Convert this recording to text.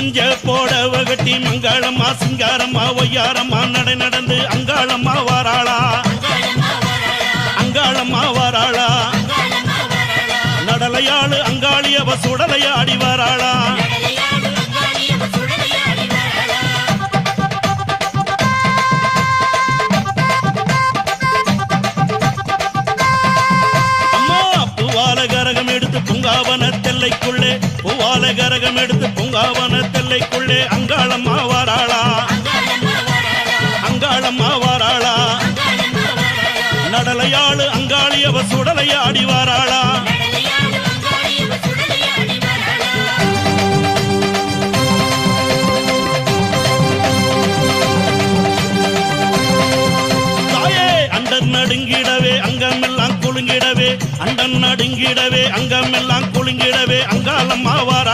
மஞ்ச போடவ கட்டி மங்களம்மா சிங்காரம்மா ஒய்யாரம்மா நடை நடந்து அங்காளம்மா வாராளா அங்காளம்மா வாராளா நடலையாளு அங்காளியவ சுடலையாடி வாராளா கரகம் எடுத்து பூங்காவன தெல்லைக்குள்ளே பூவால கரகம் எடுத்து பூங்காவன தெல்லைக்குள்ளே அங்காளம்மா வாராளா அங்காளம்மா வாராளா நடலையாளு அங்காளியவ சுடலையாடி வாராளா தாயே அண்டர் நடுங்கிடவே அங்கமெல்லாம் குலுங்கிடவே அண்டன் நடுங்கிடவே அங்கமெல்லாம் குலுங்கிடவே அங்காளம்மா வாராளா